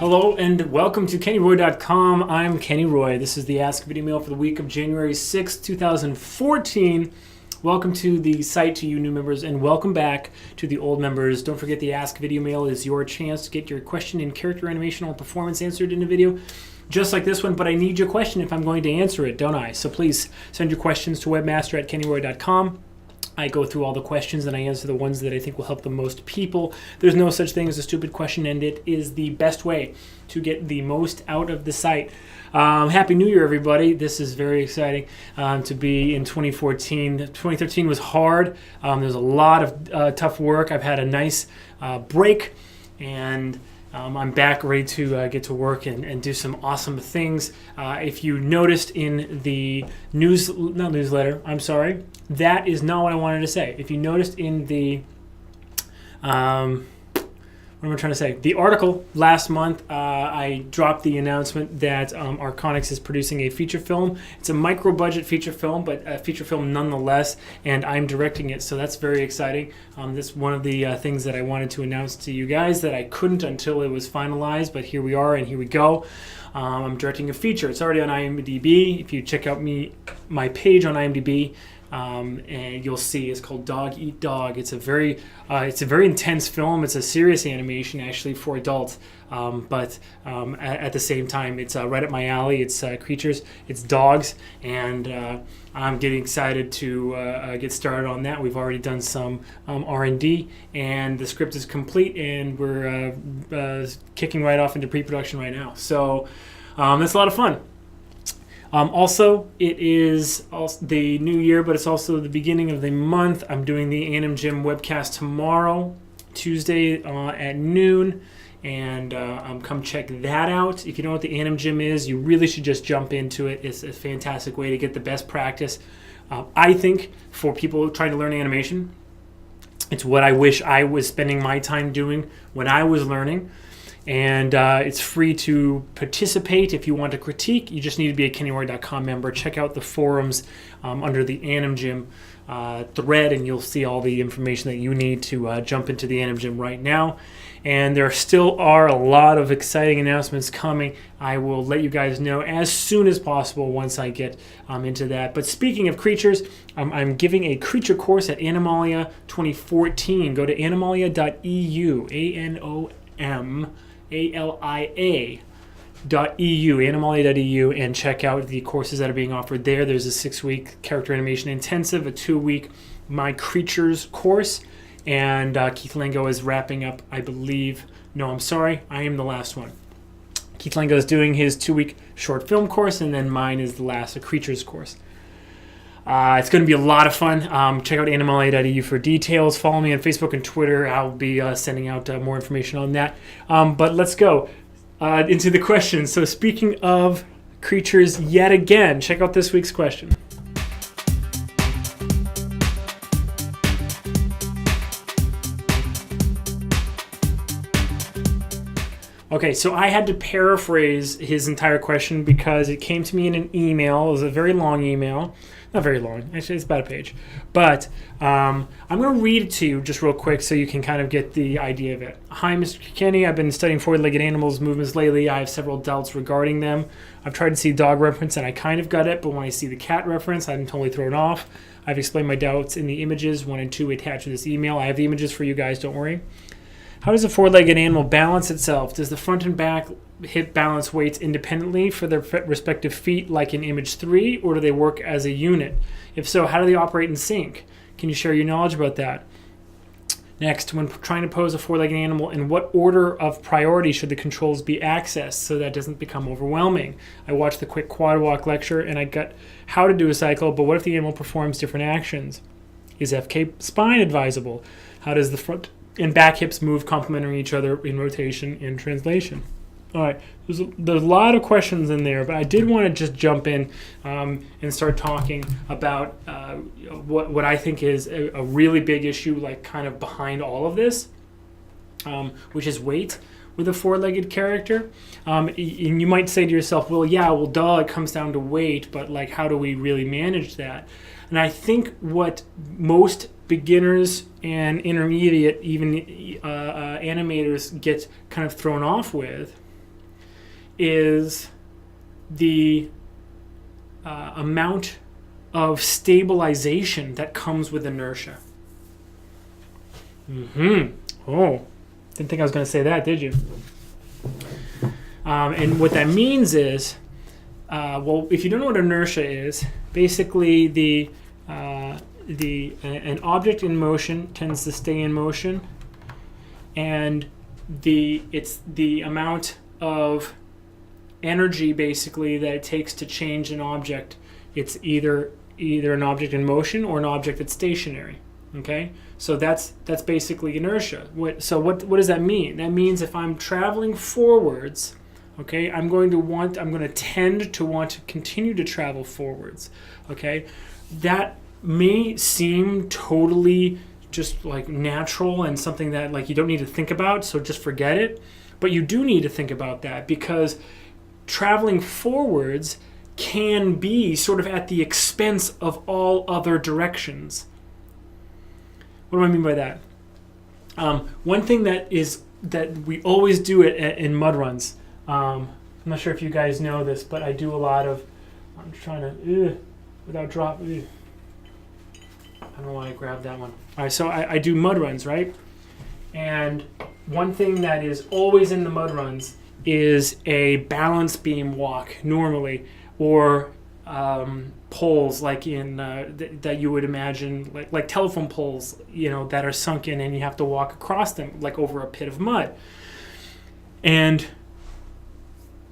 Hello and welcome to KennyRoy.com. I'm Kenny Roy. This is the Ask Video Mail for the week of January 6, 2014. Welcome to the site to you new members and welcome back to the old members. Don't forget the Ask Video Mail is your chance to get your question in character animation or performance answered in a video just like this one, but I need your question if I'm going to answer it, don't I? So please send your questions to webmaster@kennyroy.com. I go through all the questions and I answer the ones that I think will help the most people. There's no such thing as a stupid question, and it is the best way to get the most out of the site. Happy New Year, everybody. This is very exciting to be in 2014. 2013 was hard. There's a lot of tough work. I've had a nice break, and I'm back ready to get to work and do some awesome things. If you noticed in the newsletter, I'm sorry, that is not what I wanted to say. If you noticed in the, what am I trying to say? The article last month, I dropped the announcement that Arconics is producing a feature film. It's a micro-budget feature film, but a feature film nonetheless, and I'm directing it, so that's very exciting. This is one of the things that I wanted to announce to you guys that I couldn't until it was finalized, but here we are and here we go. I'm directing a feature. It's already on IMDb. If you check out my page on IMDb, and you'll see it's called Dog Eat Dog. It's a very intense film. It's a serious animation actually for adults, but at the same time it's right up my alley. It's creatures, it's dogs, and I'm getting excited to get started on that. We've already done some R&D, and the script is complete, and we're kicking right off into pre-production right now. So that's a lot of fun. Also, it is the new year, but it's also the beginning of the month. I'm doing the Anim Gym webcast tomorrow, Tuesday at noon, and come check that out. If you don't know what the Anim Gym is, you really should just jump into it. It's a fantastic way to get the best practice, I think, for people trying to learn animation. It's what I wish I was spending my time doing when I was learning. And it's free to participate. If you want to critique, you just need to be a KennyRoy.com member. Check out the forums under the Anim Gym thread, and you'll see all the information that you need to jump into the Anim Gym right now. And there still are a lot of exciting announcements coming. I will let you guys know as soon as possible once I get into that. But speaking of creatures, I'm giving a creature course at Animalia 2014. Go to animalia.eu, animalia.eu, and check out the courses that are being offered there. There's a 6-week character animation intensive, a 2-week My Creatures course, and Keith Lango is wrapping up, I believe. No, I'm sorry, I am the last one. Keith Lango is doing his 2-week short film course, and then mine is the last, a Creatures course. It's going to be a lot of fun. Check out animalia.eu for details. Follow me on Facebook and Twitter. I'll be sending out more information on that. But let's go into the questions. So speaking of creatures yet again, check out this week's question. Okay, so I had to paraphrase his entire question because it came to me in an email. It was a very long email. Not very long. Actually, it's about a page. But I'm going to read it to you just real quick so you can kind of get the idea of it. Hi, Mr. Kenny. I've been studying four-legged animals movements lately. I have several doubts regarding them. I've tried to see dog reference, and I kind of got it, but when I see the cat reference, I'm totally thrown off. I've explained my doubts in the images 1 and 2 attached to this email. I have the images for you guys. Don't worry. How does a four-legged animal balance itself? Does the front and back hip balance weights independently for their respective feet like in image 3, or do they work as a unit? If so, how do they operate in sync? Can you share your knowledge about that? Next, when trying to pose a four-legged animal, in what order of priority should the controls be accessed so that doesn't become overwhelming? I watched the quick quad walk lecture and I got how to do a cycle, but what if the animal performs different actions? Is FK spine advisable? How does the front and back hips move complementing each other in rotation and translation? All right, there's a lot of questions in there, but I did want to just jump in and start talking about what I think is a really big issue, like kind of behind all of this, which is weight with a four-legged character. And you might say to yourself, well, duh, it comes down to weight, but like, how do we really manage that? And I think what most beginners and intermediate, even animators, get kind of thrown off with is the amount of stabilization that comes with inertia. Oh, didn't think I was going to say that, did you? And what that means is, well, if you don't know what inertia is, basically an object in motion tends to stay in motion, and it's the amount of energy basically that it takes to change an object. It's either an object in motion or an object that's stationary. Okay, so that's basically inertia. What does that mean? That means if I'm traveling forwards, okay, I'm going to tend to want to continue to travel forwards. Okay, that may seem totally just like natural and something that like you don't need to think about, so just forget it. But you do need to think about that, because traveling forwards can be sort of at the expense of all other directions. What do I mean by that? One thing that we always do in mud runs. I'm not sure if you guys know this, but I do a lot of. I'm trying to without drop. I don't know why I grabbed that one. All right, so I do mud runs, right? And one thing that is always in the mud runs is a balance beam walk normally, or poles like in that you would imagine like telephone poles, that are sunken and you have to walk across them like over a pit of mud. And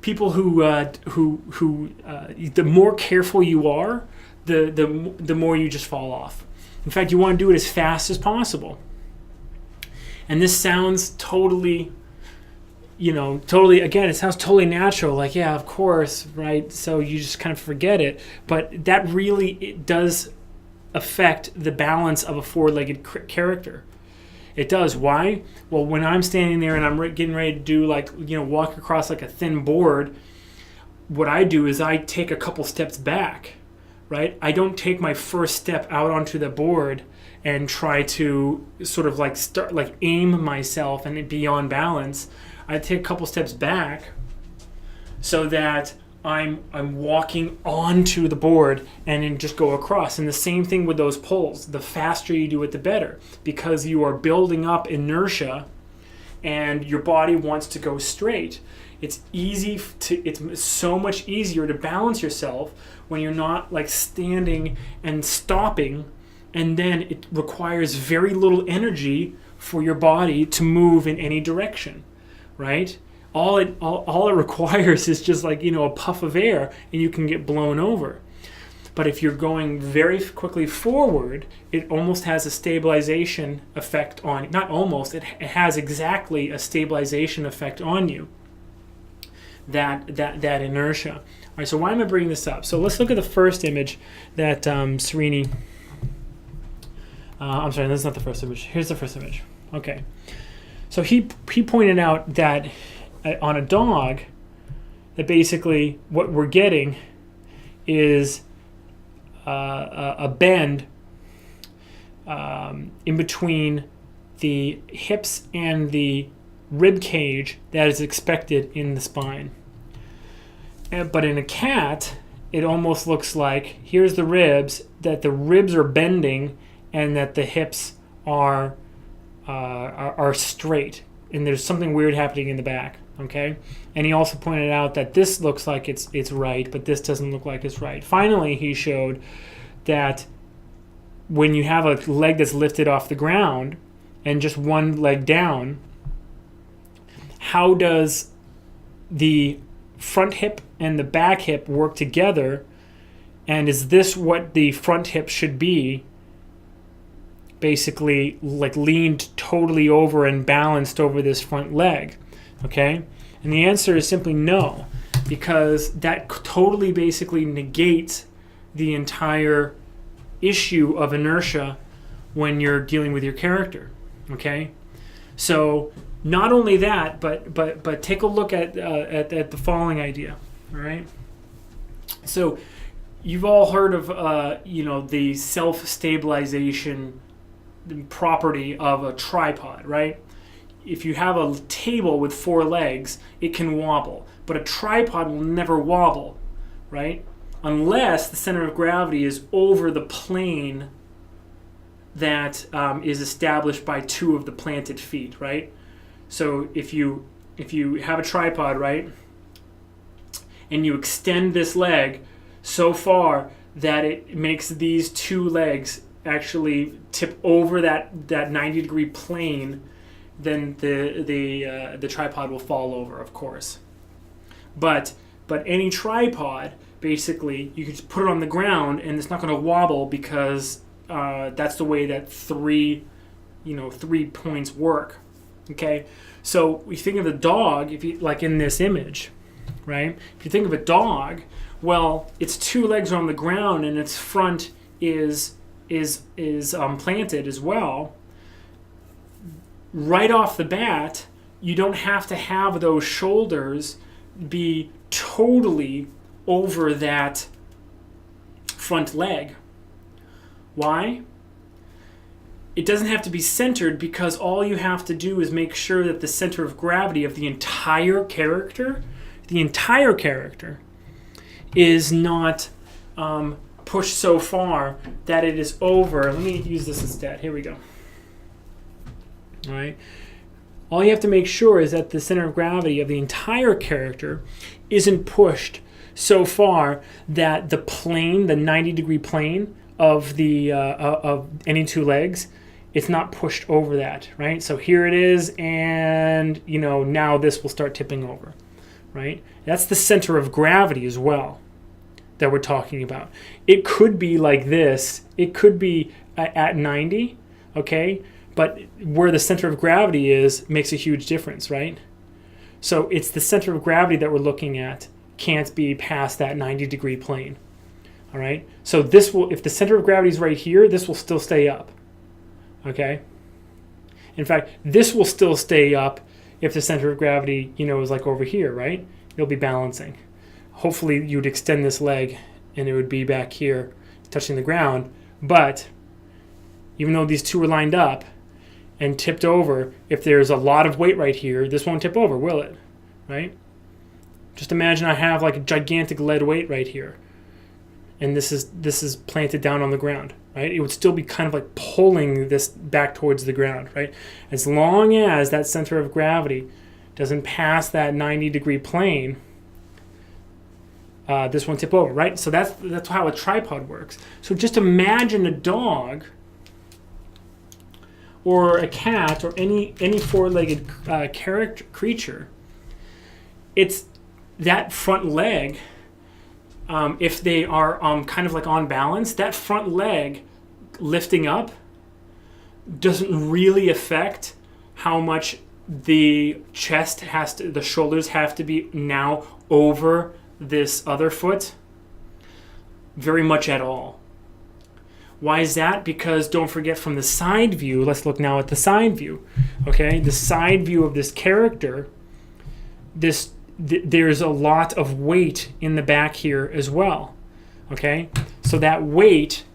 people who the more careful you are, the more you just fall off. In fact, you want to do it as fast as possible. And this sounds totally, again, it sounds totally natural. Like, yeah, of course, right? So you just kind of forget it. But that really, it does affect the balance of a four-legged character. It does. Why? Well, when I'm standing there and I'm getting ready to do walk across like a thin board, what I do is I take a couple steps back, right? I don't take my first step out onto the board and try to sort of aim myself and be on balance. I take a couple steps back so that I'm walking onto the board and then just go across. And the same thing with those poles. The faster you do it, the better, because you are building up inertia and your body wants to go straight. It's so much easier to balance yourself when you're not like standing and stopping, and then it requires very little energy for your body to move in any direction, right? All it requires is just a puff of air, and you can get blown over. But if you're going very quickly forward, it almost has a stabilization effect on, not almost, it has exactly a stabilization effect on you, that inertia. All right, so why am I bringing this up? So let's look at the first image that Srini, I'm sorry, that's not the first image. Here's the first image. Okay. So he pointed out that on a dog, that basically what we're getting is a bend in between the hips and the rib cage that is expected in the spine. But in a cat, it almost looks like here's the ribs, that the ribs are bending and that the hips are straight, and there's something weird happening in the back. Okay, and he also pointed out that this looks like it's right, but this doesn't look like it's right. Finally, he showed that when you have a leg that's lifted off the ground and just one leg down, how does the front hip and the back hip work together, and is this what the front hip should be? Basically leaned totally over and balanced over this front leg. Okay, and the answer is simply no, because that totally basically negates the entire issue of inertia when you're dealing with your character. Okay, so not only that, but take a look at the following idea. All right, so you've all heard of the self-stabilization property of a tripod, right? if you have a table with 4 legs, it can wobble. But a tripod will never wobble, right? Unless the center of gravity is over the plane that is established by 2 of the planted feet, right? So if you have a tripod, right, and you extend this leg so far that it makes these 2 legs actually tip over that 90-degree plane, then the tripod will fall over, of course. But any tripod, basically, you can just put it on the ground and it's not going to wobble because that's the way that 3 points work. Okay, so we think of a dog, if you like in this image, right? If you think of a dog, well, its 2 legs are on the ground and its front is planted as well. Right off the bat, you don't have to have those shoulders be totally over that front leg. Why? It doesn't have to be centered because all you have to do is make sure that the center of gravity of the entire character is not pushed so far that it is over. Let me use this instead. Here we go. All right. All you have to make sure is that the center of gravity of the entire character isn't pushed so far that the plane, the 90-degree plane of the of any 2 legs, it's not pushed over that, right? So here it is, and now this will start tipping over, right? That's the center of gravity as well that we're talking about. It could be like this. It could be at 90, okay? But where the center of gravity is makes a huge difference, right? So it's the center of gravity that we're looking at can't be past that 90-degree plane, all right? So this will, if the center of gravity is right here, this will still stay up, okay? In fact, this will still stay up if the center of gravity, is like over here, right? It'll be balancing. Hopefully you'd extend this leg and it would be back here touching the ground. But even though these 2 are lined up and tipped over, if there's a lot of weight right here, this won't tip over, will it? Right? Just imagine I have like a gigantic lead weight right here, and this is planted down on the ground, right? It would still be kind of like pulling this back towards the ground, right? As long as that center of gravity doesn't pass that 90-degree plane, this won't tip over, right? So that's how a tripod works. So just imagine a dog or a cat or any 4-legged creature. It's that front leg, if they are kind of like on balance, that front leg lifting up doesn't really affect how much the chest the shoulders have to be now over this other foot very much at all. Why is that? Because don't forget, from the side view, let's look now at the side view. Okay, the side view of this character, there's a lot of weight in the back here as well. Okay, so that weight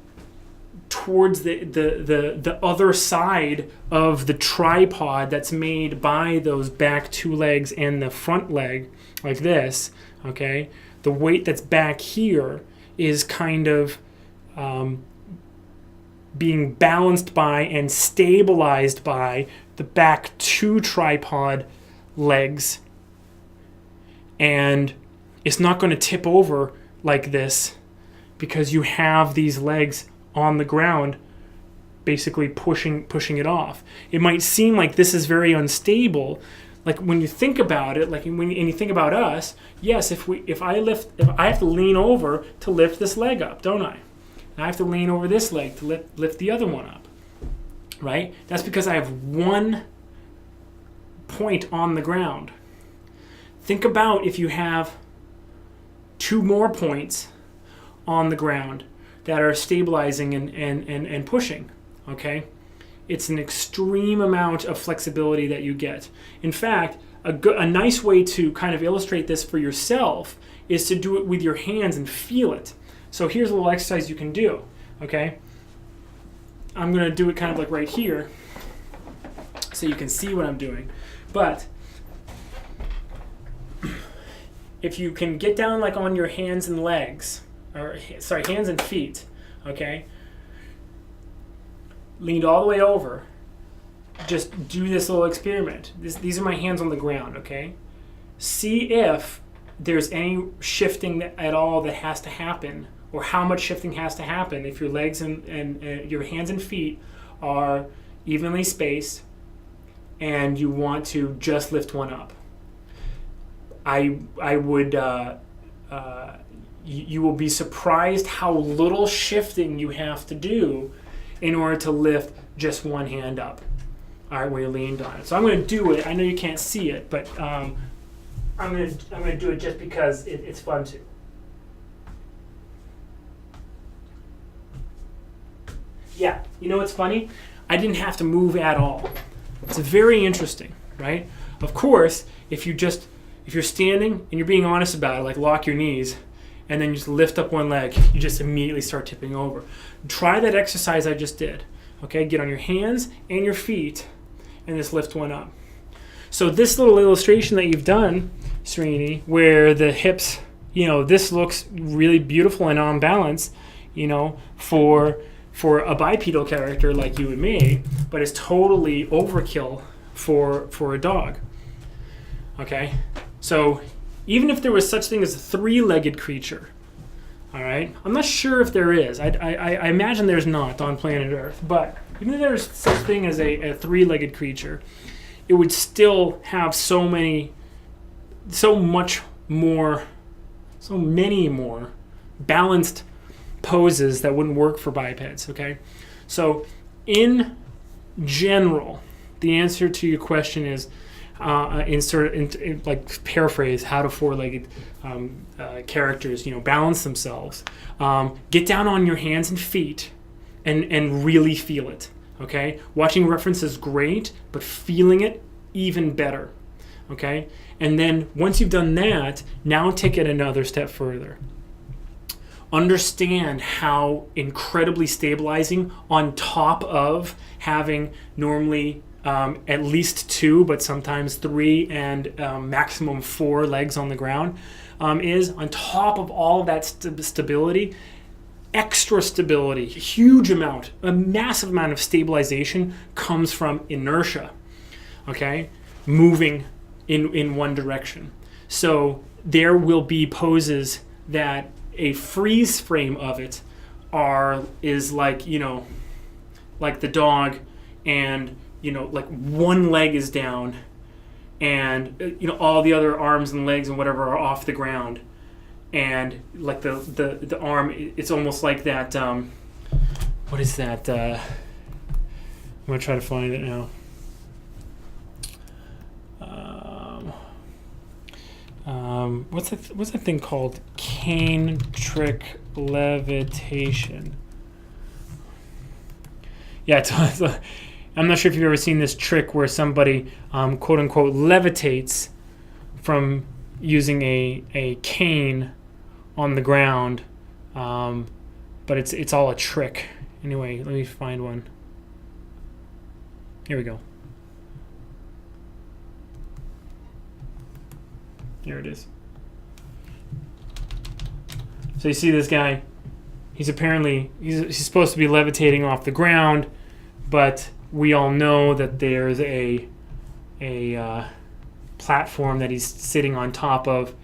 towards the other side of the tripod that's made by those back 2 legs and the front leg, like this. Okay, the weight that's back here is kind of being balanced by and stabilized by the back 2 tripod legs, and it's not going to tip over like this because you have these legs on the ground basically pushing it off. It might seem like this is very unstable. Like when you think about it, and you think about us, yes, if I have to lean over to lift this leg up, don't I? And I have to lean over this leg to lift the other one up, right? That's because I have one point on the ground. Think about if you have 2 more points on the ground that are stabilizing and pushing, okay? It's an extreme amount of flexibility that you get. In fact, a nice way to kind of illustrate this for yourself is to do it with your hands and feel it. So here's a little exercise you can do, okay? I'm going to do it kind of like right here so you can see what I'm doing. But if you can get down like on your hands and legs, or sorry, hands and feet, okay, leaned all the way over, just do this little experiment. These are my hands on the ground, okay? See if there's any shifting at all that has to happen, or how much shifting has to happen if your legs and your hands and feet are evenly spaced and you want to just lift one up. I would you will be surprised how little shifting you have to do in order to lift just one hand up. All right, where you're leaned on it. So I'm going to do it. I know you can't see it, but I'm going to do it just because it's fun to. Yeah, you know what's funny? I didn't have to move at all. It's very interesting, right? Of course, if you're standing and you're being honest about it, like lock your knees, and then you just lift up one leg, you just immediately start tipping over. Try that exercise I just did. Okay, get on your hands and your feet, and just lift one up. So this little illustration that you've done, Srini, where the hips, this looks really beautiful and on balance, for a bipedal character like you and me, but it's totally overkill for a dog. Okay, so even if there was such thing as a three-legged creature, all right, I'm not sure if there is. I imagine there's not on planet Earth, but even if there's such thing as a three-legged creature, it would still have so many more balanced poses that wouldn't work for bipeds, okay? So in general, the answer to your question is paraphrase how do four-legged characters balance themselves. Get down on your hands and feet and really feel it, okay? Watching reference is great, but feeling it even better, okay? And then once you've done that, now take it another step further. Understand how incredibly stabilizing, on top of having normally at least 2, but sometimes 3 and maximum 4 legs on the ground, is on top of all of that stability, extra stability, a massive amount of stabilization comes from inertia, okay? Moving in one direction. So there will be poses that a freeze frame of it is like like the dog, and like one leg is down, and all the other arms and legs and whatever are off the ground, and like the arm, it's almost like that. What is that? I'm gonna try to find it now. What's that thing called? Cane trick levitation. Yeah, I'm not sure if you've ever seen this trick where somebody quote unquote levitates from using a cane on the ground, but it's all a trick. Anyway, let me find one. Here we go. Here it is. So you see this guy, he's supposed to be levitating off the ground, but we all know that there's a platform that he's sitting on top of.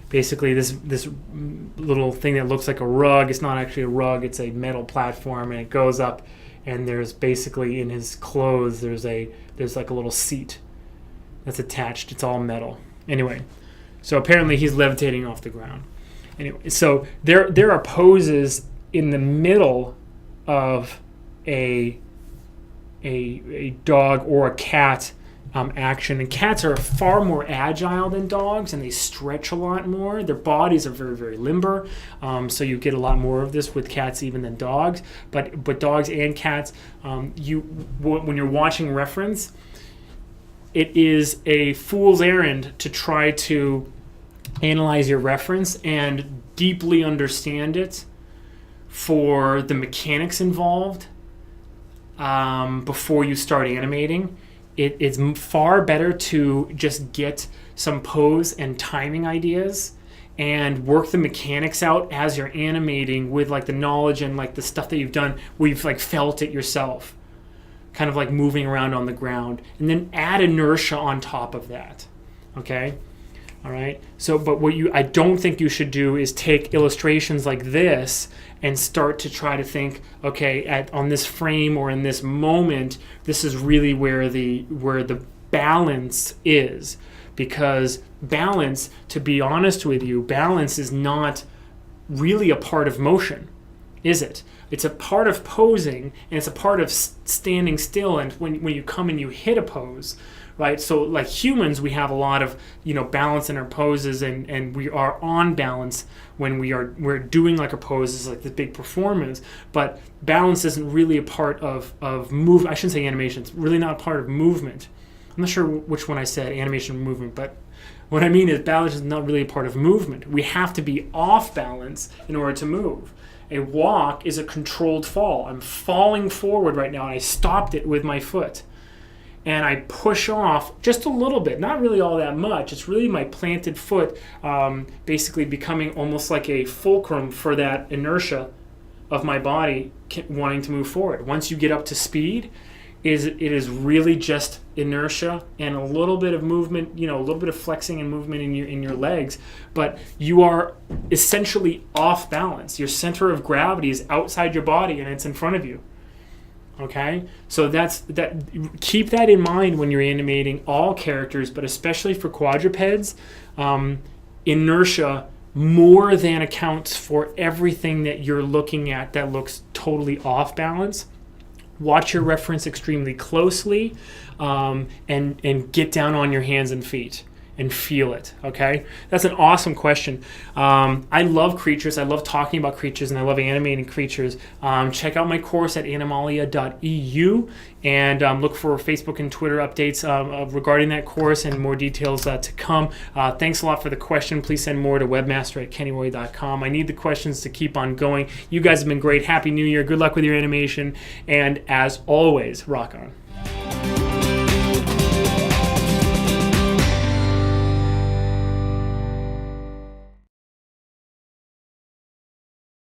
Basically this little thing that looks like a rug. It's not actually a rug, it's a metal platform, and it goes up, and there's basically in his clothes there's like a little seat that's attached. It's all metal. Anyway, so apparently he's levitating off the ground. Anyway, so there are poses in the middle of a dog or a cat action, and cats are far more agile than dogs, and they stretch a lot more. Their bodies are very, very limber, so you get a lot more of this with cats even than dogs. But dogs and cats, when you're watching reference, it is a fool's errand to try to analyze your reference and deeply understand it for the mechanics involved before you start animating. it's far better to just get some pose and timing ideas and work the mechanics out as you're animating with like the knowledge and like the stuff that you've done where you've like felt it yourself, kind of like moving around on the ground, and then add inertia on top of that. Okay? All right. So, but I don't think you should do is take illustrations like this and start to try to think, okay, on this frame or in this moment, this is really where the balance is. Because balance, to be honest with you, balance is not really a part of motion, is it? It's a part of posing, and it's a part of standing still. And when you come and you hit a pose, right? So like humans, we have a lot of balance in our poses, and we are on balance when we're doing like a pose, is like the big performance. But balance isn't really a part of move. I shouldn't say animation. It's really not a part of movement. I'm not sure which one I said, animation or movement, but what I mean is balance is not really a part of movement. We have to be off balance in order to move. A walk is a controlled fall. I'm falling forward right now, and I stopped it with my foot. And I push off just a little bit, not really all that much. It's really my planted foot basically becoming almost like a fulcrum for that inertia of my body wanting to move forward. Once you get up to speed, it is really just inertia and a little bit of movement, a little bit of flexing and movement in your legs, but you are essentially off balance. Your center of gravity is outside your body and it's in front of you. Okay? So keep that in mind when you're animating all characters, but especially for quadrupeds, inertia more than accounts for everything that you're looking at that looks totally off balance. Watch your reference extremely closely, and get down on your hands and feet and feel it. Okay, that's an awesome question. I love creatures. I love talking about creatures, and I love animating creatures. Check out my course at animalia.eu, and look for Facebook and Twitter updates regarding that course and more details to come. Thanks a lot for the question. Please send more to webmaster@kennyroy.com. I need the questions to keep on going. You guys have been great. Happy New Year. Good luck with your animation, and as always, rock on.